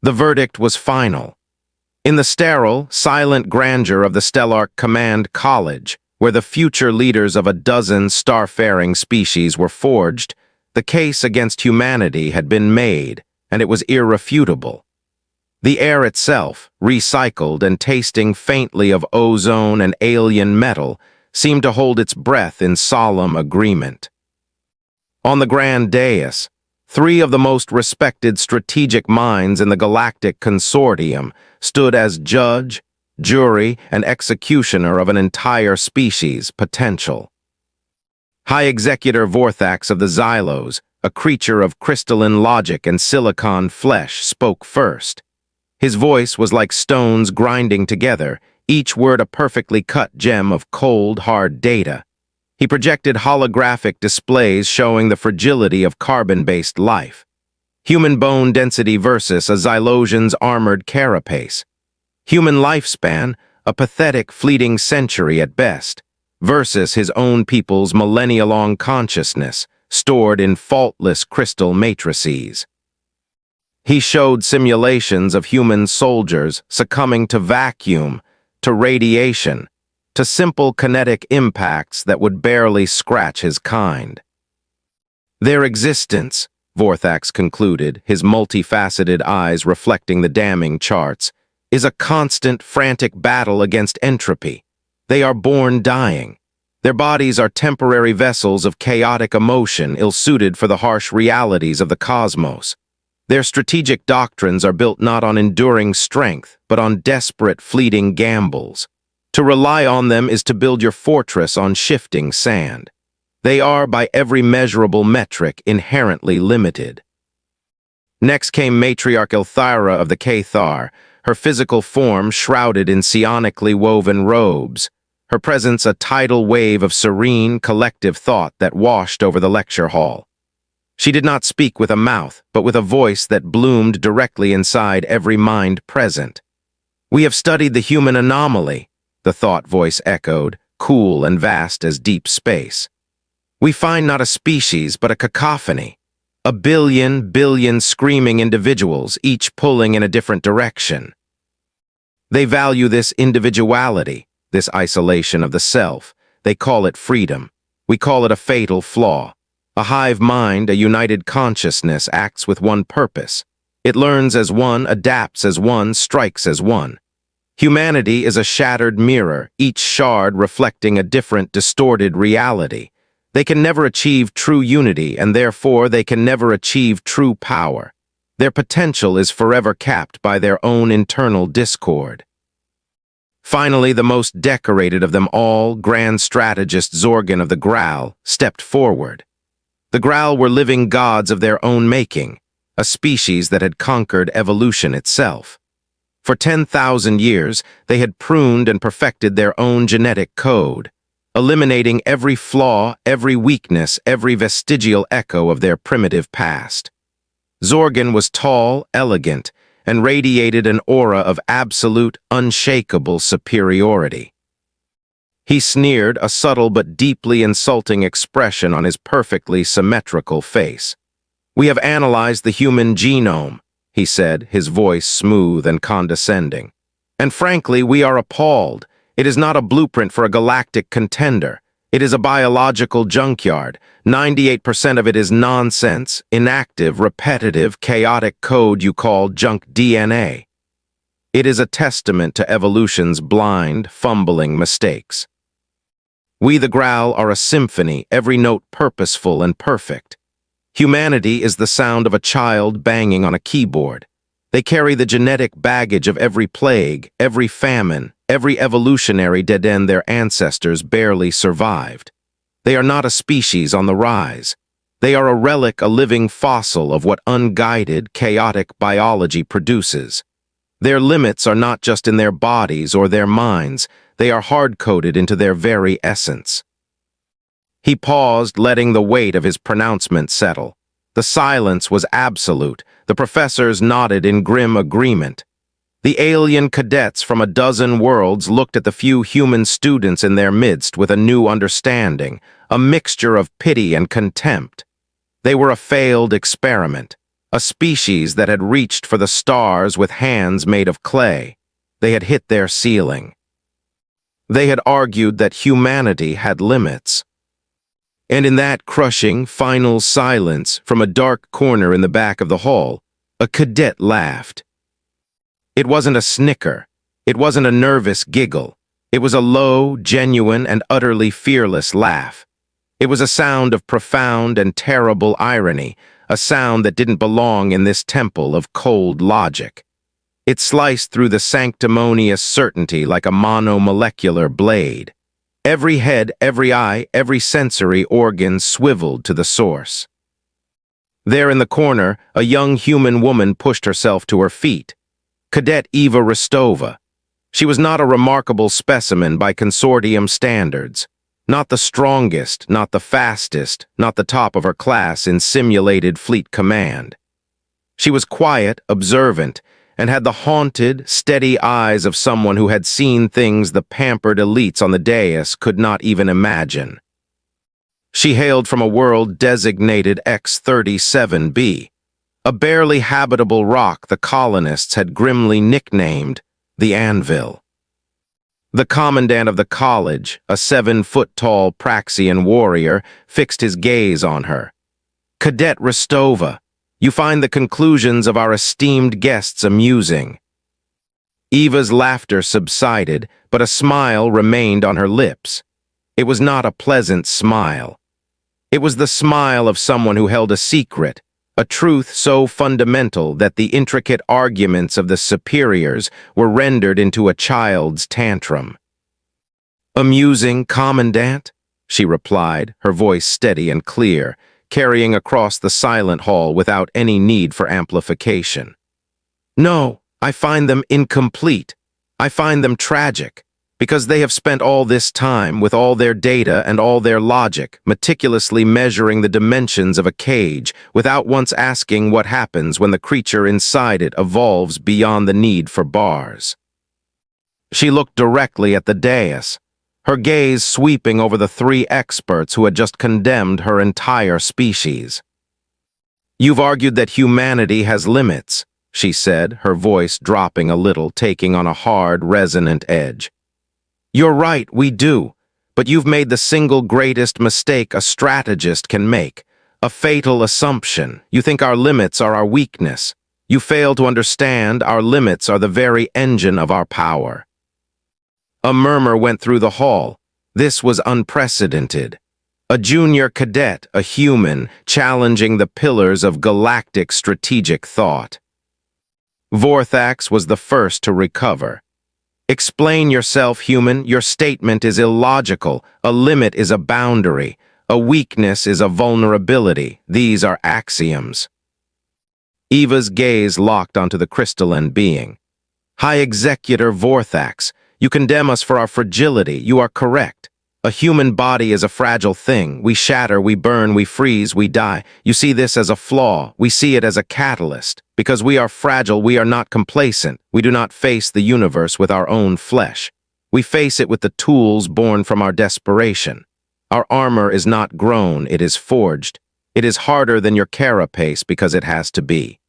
The verdict was final. In the sterile, silent grandeur of the Stellar Command College, where the future leaders of a dozen starfaring species were forged, the case against humanity had been made, and it was irrefutable. The air itself, recycled and tasting faintly of ozone and alien metal, seemed to hold its breath in solemn agreement. On the grand dais, three of the most respected strategic minds in the Galactic Consortium stood as judge, jury, and executioner of an entire species' potential. High Executor Vorthax of the Xylos, a creature of crystalline logic and silicon flesh, spoke first. His voice was like stones grinding together, each word a perfectly cut gem of cold, hard data. He projected holographic displays showing the fragility of carbon-based life. Human bone density versus a Xylosian's armored carapace. Human lifespan, a pathetic fleeting century at best, versus his own people's millennia-long consciousness, stored in faultless crystal matrices. He showed simulations of human soldiers succumbing to vacuum, to radiation, to simple kinetic impacts that would barely scratch his kind. Their existence, Vorthax concluded, his multifaceted eyes reflecting the damning charts, is a constant, frantic battle against entropy. They are born dying. Their bodies are temporary vessels of chaotic emotion ill-suited for the harsh realities of the cosmos. Their strategic doctrines are built not on enduring strength, but on desperate, fleeting gambles. To rely on them is to build your fortress on shifting sand. They are, by every measurable metric, inherently limited. Next came Matriarch Ilthyra of the Cathar, her physical form shrouded in psionically woven robes, her presence a tidal wave of serene, collective thought that washed over the lecture hall. She did not speak with a mouth, but with a voice that bloomed directly inside every mind present. "We have studied the human anomaly," the thought voice echoed, cool and vast as deep space. "We find not a species, but a cacophony. A billion screaming individuals, each pulling in a different direction. They value this individuality, this isolation of the self. They call it freedom. We call it a fatal flaw. A hive mind, a united consciousness, acts with one purpose. It learns as one, adapts as one, strikes as one. Humanity is a shattered mirror, each shard reflecting a different, distorted reality. They can never achieve true unity, and therefore they can never achieve true power. Their potential is forever capped by their own internal discord." Finally, the most decorated of them all, Grand Strategist Zorgan of the Graal, stepped forward. The Graal were living gods of their own making, a species that had conquered evolution itself. For 10,000 years, they had pruned and perfected their own genetic code, eliminating every flaw, every weakness, every vestigial echo of their primitive past. Zorgan was tall, elegant, and radiated an aura of absolute, unshakable superiority. He sneered, a subtle but deeply insulting expression on his perfectly symmetrical face. "We have analyzed the human genome," he said, his voice smooth and condescending. "And frankly, we are appalled. It is not a blueprint for a galactic contender. It is a biological junkyard. 98% of it is nonsense, inactive, repetitive, chaotic code you call junk DNA. It is a testament to evolution's blind, fumbling mistakes. We the Graal are a symphony, every note purposeful and perfect. Humanity is the sound of a child banging on a keyboard. They carry the genetic baggage of every plague, every famine, every evolutionary dead end their ancestors barely survived. They are not a species on the rise. They are a relic, a living fossil of what unguided, chaotic biology produces. Their limits are not just in their bodies or their minds, they are hard-coded into their very essence." He paused, letting the weight of his pronouncement settle. The silence was absolute. The professors nodded in grim agreement. The alien cadets from a dozen worlds looked at the few human students in their midst with a new understanding, a mixture of pity and contempt. They were a failed experiment, a species that had reached for the stars with hands made of clay. They had hit their ceiling. They had argued that humanity had limits. And in that crushing, final silence from a dark corner in the back of the hall, a cadet laughed. It wasn't a snicker. It wasn't a nervous giggle. It was a low, genuine, and utterly fearless laugh. It was a sound of profound and terrible irony, a sound that didn't belong in this temple of cold logic. It sliced through the sanctimonious certainty like a monomolecular blade. Every head, every eye, every sensory organ swiveled to the source. There in the corner, a young human woman pushed herself to her feet. Cadet Eva Rostova. She was not a remarkable specimen by consortium standards. Not the strongest, not the fastest, not the top of her class in simulated fleet command. She was quiet, observant, and had the haunted, steady eyes of someone who had seen things the pampered elites on the dais could not even imagine. She hailed from a world designated X-37b, a barely habitable rock the colonists had grimly nicknamed the Anvil. The commandant of the college, a 7-foot-tall Praxian warrior, fixed his gaze on her. "Cadet Rostova, you find the conclusions of our esteemed guests amusing." Eva's laughter subsided, but a smile remained on her lips. It was not a pleasant smile. It was the smile of someone who held a secret, a truth so fundamental that the intricate arguments of the superiors were rendered into a child's tantrum. "Amusing, Commandant?" she replied, her voice steady and clear, carrying across the silent hall without any need for amplification. "No, I find them incomplete. I find them tragic, because they have spent all this time with all their data and all their logic, meticulously measuring the dimensions of a cage without once asking what happens when the creature inside it evolves beyond the need for bars." She looked directly at the dais, her gaze sweeping over the 3 experts who had just condemned her entire species. "You've argued that humanity has limits," she said, her voice dropping a little, taking on a hard, resonant edge. "You're right, we do, but you've made the single greatest mistake a strategist can make, a fatal assumption. You think our limits are our weakness. You fail to understand our limits are the very engine of our power." A murmur went through the hall. This was unprecedented. A junior cadet, a human, challenging the pillars of galactic strategic thought. Vorthax was the first to recover. "Explain yourself, human. Your statement is illogical. A limit is a boundary. A weakness is a vulnerability. These are axioms." Eva's gaze locked onto the crystalline being. "High Executor Vorthax, you condemn us for our fragility. You are correct. A human body is a fragile thing. We shatter, we burn, we freeze, we die. You see this as a flaw. We see it as a catalyst. Because we are fragile, we are not complacent. We do not face the universe with our own flesh. We face it with the tools born from our desperation. Our armor is not grown, it is forged. It is harder than your carapace because it has to be.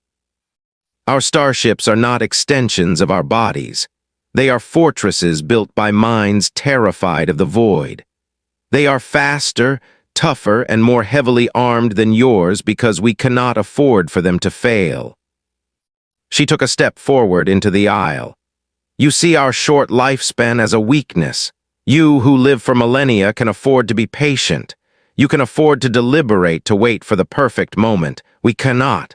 Our starships are not extensions of our bodies. They are fortresses built by minds terrified of the void. They are faster, tougher, and more heavily armed than yours because we cannot afford for them to fail." She took a step forward into the aisle. "You see our short lifespan as a weakness. You who live for millennia can afford to be patient. You can afford to deliberate, to wait for the perfect moment. We cannot.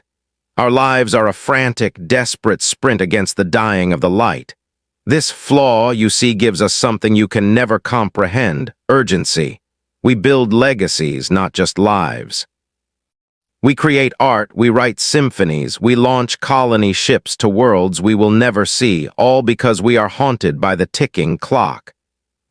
Our lives are a frantic, desperate sprint against the dying of the light. This flaw, you see, gives us something you can never comprehend: urgency. We build legacies, not just lives. We create art, we write symphonies, we launch colony ships to worlds we will never see, all because we are haunted by the ticking clock.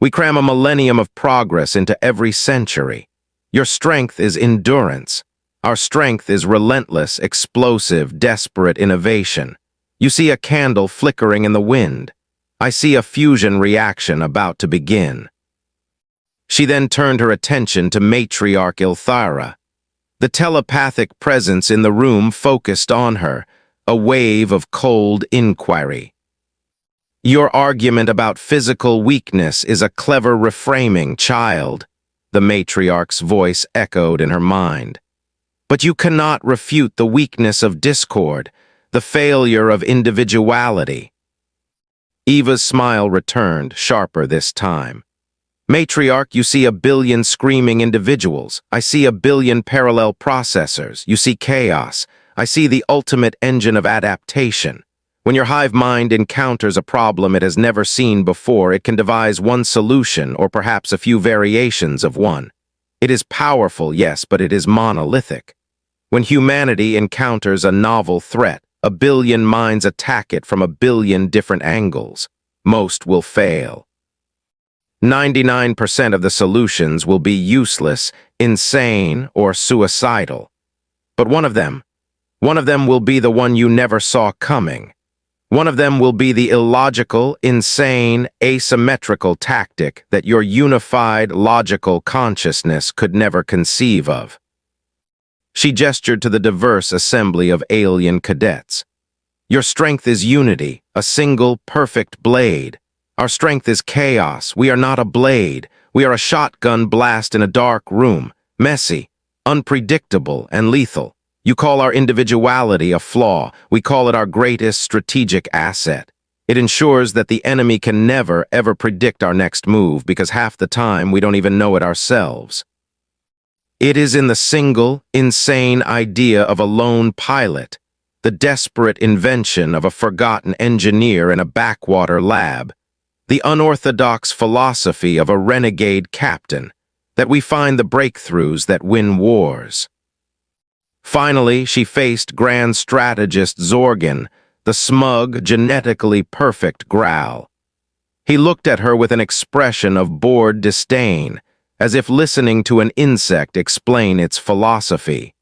We cram a millennium of progress into every century. Your strength is endurance. Our strength is relentless, explosive, desperate innovation. You see a candle flickering in the wind. I see a fusion reaction about to begin." She then turned her attention to matriarch Ilthara. The telepathic presence in the room focused on her, a wave of cold inquiry. "Your argument about physical weakness is a clever reframing, child," the matriarch's voice echoed in her mind. "But you cannot refute the weakness of discord, the failure of individuality." Eva's smile returned, sharper this time. "Matriarch, you see a billion screaming individuals. I see a billion parallel processors. You see chaos. I see the ultimate engine of adaptation. When your hive mind encounters a problem it has never seen before, it can devise one solution or perhaps a few variations of one. It is powerful, yes, but it is monolithic. When humanity encounters a novel threat, a billion minds attack it from a billion different angles. Most will fail. 99% of the solutions will be useless, insane, or suicidal. But one of them will be the one you never saw coming. One of them will be the illogical, insane, asymmetrical tactic that your unified, logical consciousness could never conceive of." She gestured to the diverse assembly of alien cadets. "Your strength is unity, a single, perfect blade. Our strength is chaos. We are not a blade. We are a shotgun blast in a dark room, messy, unpredictable, and lethal. You call our individuality a flaw. We call it our greatest strategic asset. It ensures that the enemy can never, ever predict our next move because half the time we don't even know it ourselves. It is in the single, insane idea of a lone pilot, the desperate invention of a forgotten engineer in a backwater lab, the unorthodox philosophy of a renegade captain, that we find the breakthroughs that win wars." Finally, she faced Grand Strategist Zorgan, the smug, genetically perfect growl. He looked at her with an expression of bored disdain, as if listening to an insect explain its philosophy.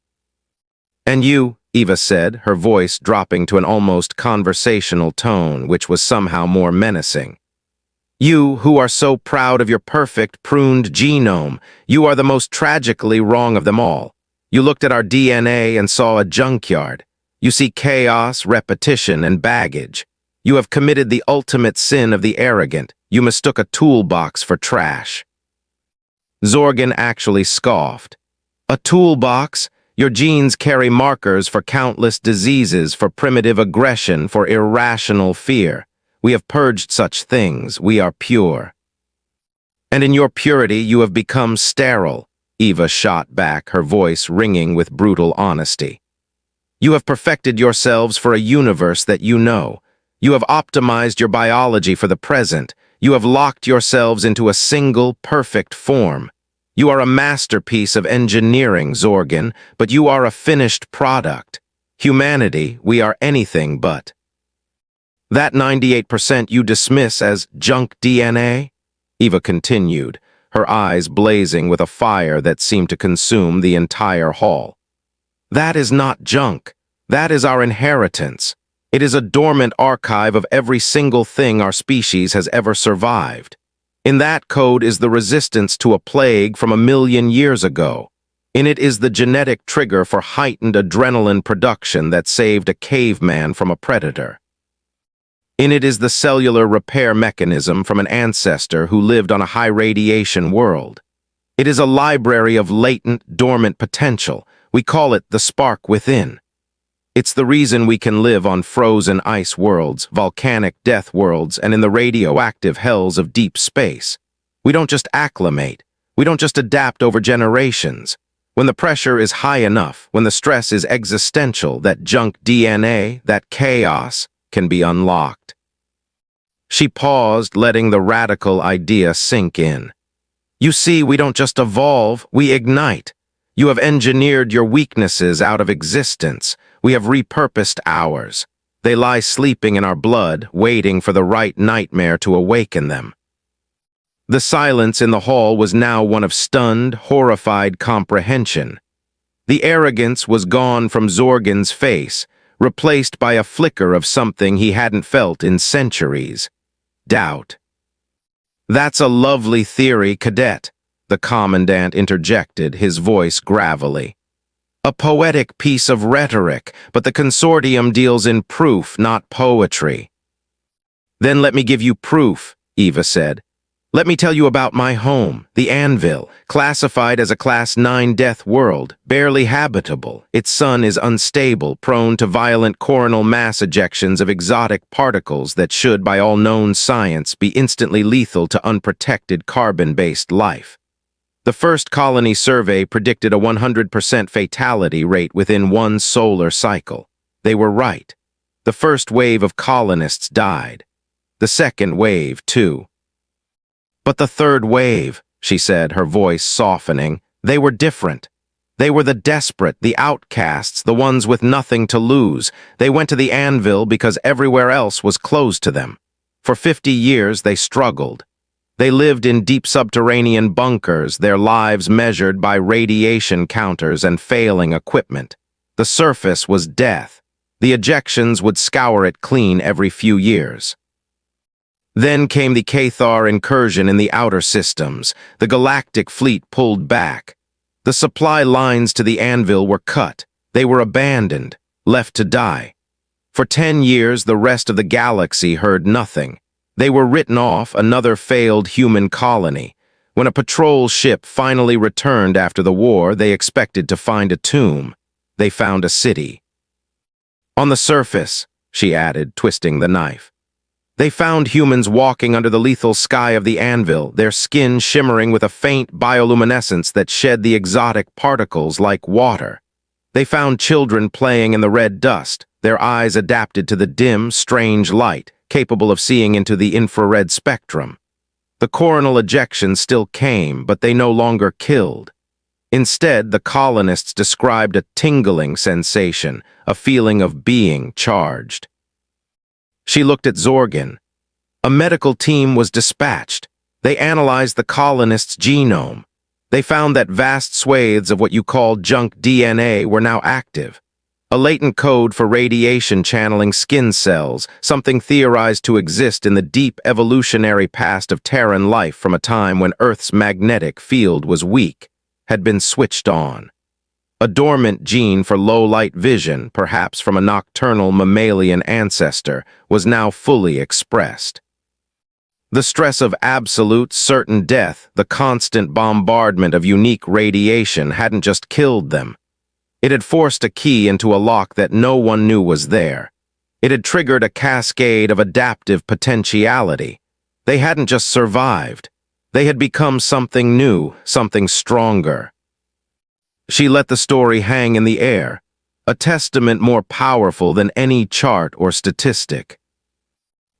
"And you," Eva said, her voice dropping to an almost conversational tone which was somehow more menacing. "You, who are so proud of your perfect, pruned genome, you are the most tragically wrong of them all. You looked at our DNA and saw a junkyard. You see chaos, repetition, and baggage. You have committed the ultimate sin of the arrogant. You mistook a toolbox for trash." Zorgan actually scoffed. "A toolbox? Your genes carry markers for countless diseases, for primitive aggression, for irrational fear. We have purged such things. We are pure." "And in your purity you have become sterile," Eva shot back, her voice ringing with brutal honesty. "You have perfected yourselves for a universe that you know. You have optimized your biology for the present. You have locked yourselves into a single, perfect form. You are a masterpiece of engineering, Zorgan, but you are a finished product. Humanity, we are anything but. That 98% you dismiss as junk DNA?" Eva continued, her eyes blazing with a fire that seemed to consume the entire hall. "That is not junk. That is our inheritance. It is a dormant archive of every single thing our species has ever survived. In that code is the resistance to a plague from 1,000,000 years ago. In it is the genetic trigger for heightened adrenaline production that saved a caveman from a predator. In it is the cellular repair mechanism from an ancestor who lived on a high-radiation world. It is a library of latent, dormant potential. We call it the spark within. It's the reason we can live on frozen ice worlds, volcanic death worlds, and in the radioactive hells of deep space. We don't just acclimate. We don't just adapt over generations. When the pressure is high enough, when the stress is existential, that junk DNA, that chaos, can be unlocked." She paused, letting the radical idea sink in. "You see, we don't just evolve, we ignite. You have engineered your weaknesses out of existence. We have repurposed ours. They lie sleeping in our blood, waiting for the right nightmare to awaken them." The silence in the hall was now one of stunned, horrified comprehension. The arrogance was gone from Zorgan's face, replaced by a flicker of something he hadn't felt in centuries: doubt. "That's a lovely theory, Cadet," the commandant interjected, his voice gravelly. A poetic piece of rhetoric, but the consortium deals in proof, not poetry. Then let me give you proof, Eva said. Let me tell you about my home, the Anvil, classified as a Class 9 death world, barely habitable. Its sun is unstable, prone to violent coronal mass ejections of exotic particles that should, by all known science, be instantly lethal to unprotected carbon-based life. The first colony survey predicted a 100% fatality rate within one solar cycle. They were right. The first wave of colonists died. The second wave, too. But the third wave, she said, her voice softening, they were different. They were the desperate, the outcasts, the ones with nothing to lose. They went to the Anvil because everywhere else was closed to them. For 50 years, they struggled. They lived in deep subterranean bunkers, their lives measured by radiation counters and failing equipment. The surface was death. The ejections would scour it clean every few years. Then came the Cathar incursion in the outer systems. The Galactic fleet pulled back. The supply lines to the Anvil were cut. They were abandoned, left to die. For 10 years, the rest of the galaxy heard nothing. They were written off, another failed human colony. When a patrol ship finally returned after the war, they expected to find a tomb. They found a city. On the surface, she added, twisting the knife. They found humans walking under the lethal sky of the Anvil, their skin shimmering with a faint bioluminescence that shed the exotic particles like water. They found children playing in the red dust, their eyes adapted to the dim, strange light, capable of seeing into the infrared spectrum. The coronal ejections still came, but they no longer killed. Instead, the colonists described a tingling sensation, a feeling of being charged. She looked at Zorgan. A medical team was dispatched. They analyzed the colonists' genome. They found that vast swathes of what you call junk DNA were now active. A latent code for radiation channeling skin cells, something theorized to exist in the deep evolutionary past of Terran life from a time when Earth's magnetic field was weak, had been switched on. A dormant gene for low-light vision, perhaps from a nocturnal mammalian ancestor, was now fully expressed. The stress of absolute, certain death, the constant bombardment of unique radiation hadn't just killed them. It had forced a key into a lock that no one knew was there. It had triggered a cascade of adaptive potentiality. They hadn't just survived. They had become something new, something stronger. She let the story hang in the air, a testament more powerful than any chart or statistic.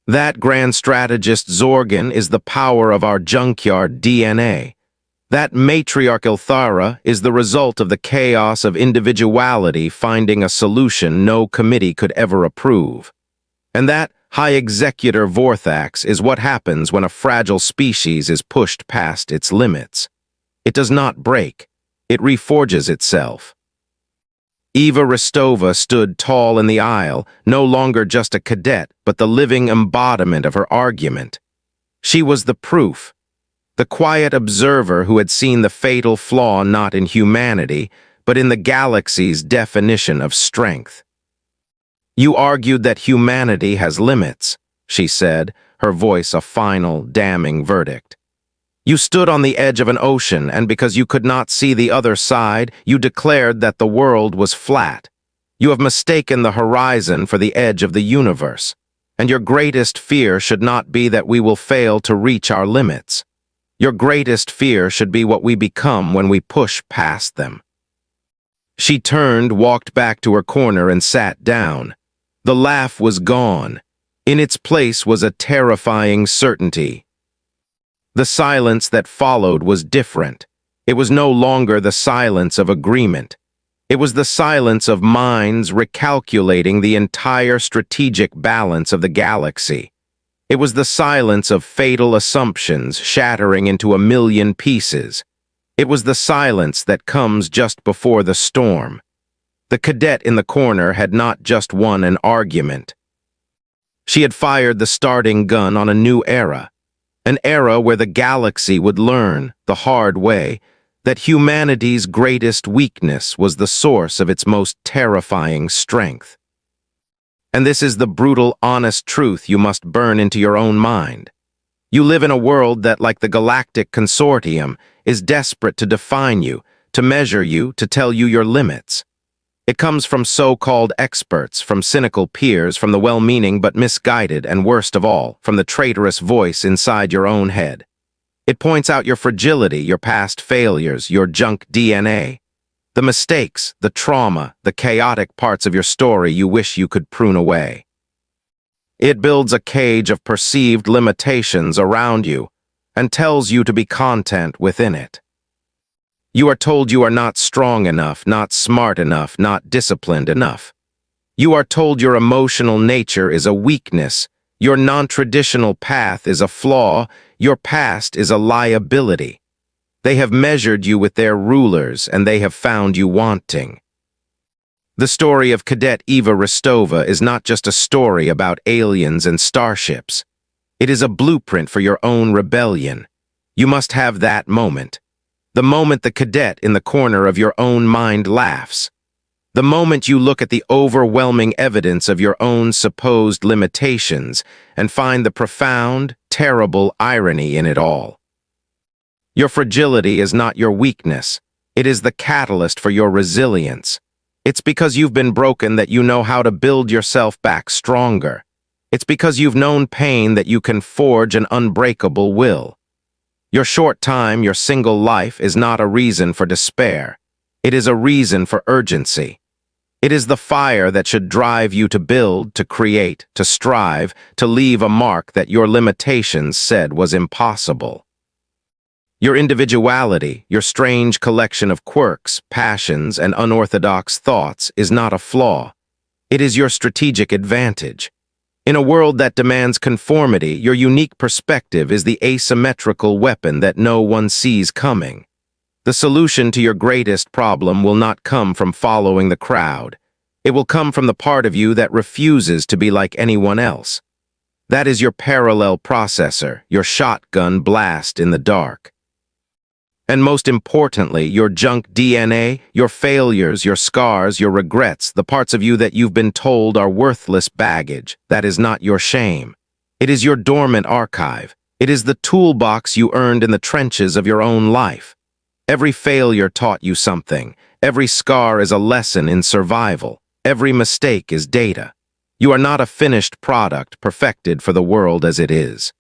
That grand strategist Zorgan is the power of our junkyard DNA. That matriarch Ilthara is the result of the chaos of individuality finding a solution no committee could ever approve. And that High Executor Vorthax is what happens when a fragile species is pushed past its limits. It does not break. It reforges itself. Eva Rostova stood tall in the aisle, no longer just a cadet, but the living embodiment of her argument. She was the proof, the quiet observer who had seen the fatal flaw not in humanity, but in the galaxy's definition of strength. You argued that humanity has limits, she said, her voice a final, damning verdict. You stood on the edge of an ocean, and because you could not see the other side, you declared that the world was flat. You have mistaken the horizon for the edge of the universe, and your greatest fear should not be that we will fail to reach our limits. Your greatest fear should be what we become when we push past them. She turned, walked back to her corner, and sat down. The laugh was gone. In its place was a terrifying certainty. The silence that followed was different. It was no longer the silence of agreement. It was the silence of minds recalculating the entire strategic balance of the galaxy. It was the silence of fatal assumptions shattering into a million pieces. It was the silence that comes just before the storm. The cadet in the corner had not just won an argument. She had fired the starting gun on a new era. An era where the galaxy would learn, the hard way, that humanity's greatest weakness was the source of its most terrifying strength. And this is the brutal, honest truth you must burn into your own mind. You live in a world that, like the Galactic Consortium, is desperate to define you, to measure you, to tell you your limits. It comes from so-called experts, from cynical peers, from the well-meaning but misguided, and worst of all, from the traitorous voice inside your own head. It points out your fragility, your past failures, your junk DNA. The mistakes, the trauma, the chaotic parts of your story you wish you could prune away. It builds a cage of perceived limitations around you and tells you to be content within it. You are told you are not strong enough, not smart enough, not disciplined enough. You are told your emotional nature is a weakness, your non-traditional path is a flaw, your past is a liability. They have measured you with their rulers, and they have found you wanting. The story of Cadet Eva Rostova is not just a story about aliens and starships. It is a blueprint for your own rebellion. You must have that moment. The moment the cadet in the corner of your own mind laughs. The moment you look at the overwhelming evidence of your own supposed limitations and find the profound, terrible irony in it all. Your fragility is not your weakness. It is the catalyst for your resilience. It's because you've been broken that you know how to build yourself back stronger. It's because you've known pain that you can forge an unbreakable will. Your short time, your single life is not a reason for despair. It is a reason for urgency. It is the fire that should drive you to build, to create, to strive, to leave a mark that your limitations said was impossible. Your individuality, your strange collection of quirks, passions, and unorthodox thoughts is not a flaw. It is your strategic advantage. In a world that demands conformity, your unique perspective is the asymmetrical weapon that no one sees coming. The solution to your greatest problem will not come from following the crowd. It will come from the part of you that refuses to be like anyone else. That is your parallel processor, your shotgun blast in the dark. And most importantly, your junk DNA, your failures, your scars, your regrets, the parts of you that you've been told are worthless baggage. That is not your shame. It is your dormant archive. It is the toolbox you earned in the trenches of your own life. Every failure taught you something. Every scar is a lesson in survival. Every mistake is data. You are not a finished product perfected for the world as it is.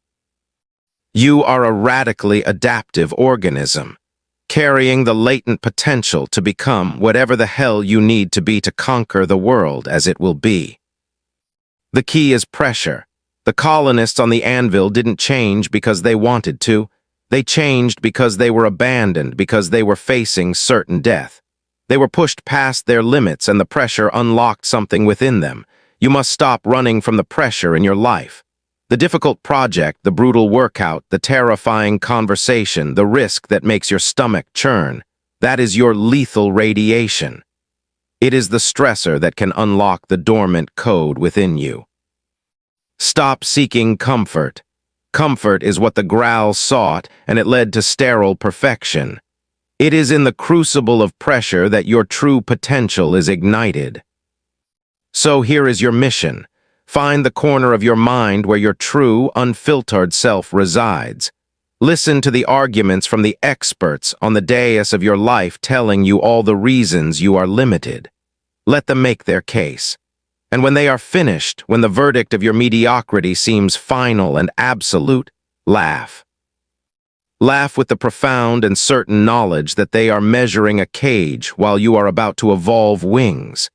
You are a radically adaptive organism, carrying the latent potential to become whatever the hell you need to be to conquer the world as it will be. The key is pressure. The colonists on the anvil didn't change because they wanted to. They changed because they were abandoned, because they were facing certain death. They were pushed past their limits and the pressure unlocked something within them. You must stop running from the pressure in your life. The difficult project, the brutal workout, the terrifying conversation, the risk that makes your stomach churn, that is your lethal radiation. It is the stressor that can unlock the dormant code within you. Stop seeking comfort. Comfort is what the growl sought, and it led to sterile perfection. It is in the crucible of pressure that your true potential is ignited. So here is your mission. Find the corner of your mind where your true, unfiltered self resides. Listen to the arguments from the experts on the dais of your life telling you all the reasons you are limited. Let them make their case. And when they are finished, when the verdict of your mediocrity seems final and absolute, laugh. Laugh with the profound and certain knowledge that they are measuring a cage while you are about to evolve wings.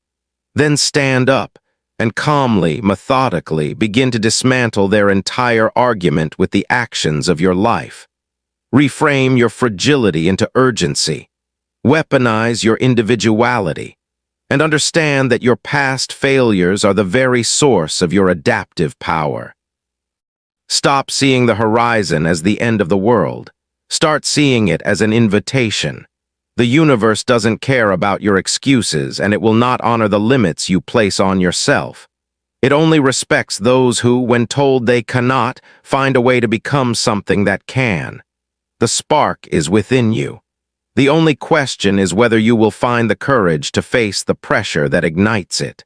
Then stand up and calmly, methodically begin to dismantle their entire argument with the actions of your life. Reframe your fragility into urgency. Weaponize your individuality. And understand that your past failures are the very source of your adaptive power. Stop seeing the horizon as the end of the world. Start seeing it as an invitation. The universe doesn't care about your excuses, and it will not honor the limits you place on yourself. It only respects those who, when told they cannot, find a way to become something that can. The spark is within you. The only question is whether you will find the courage to face the pressure that ignites it.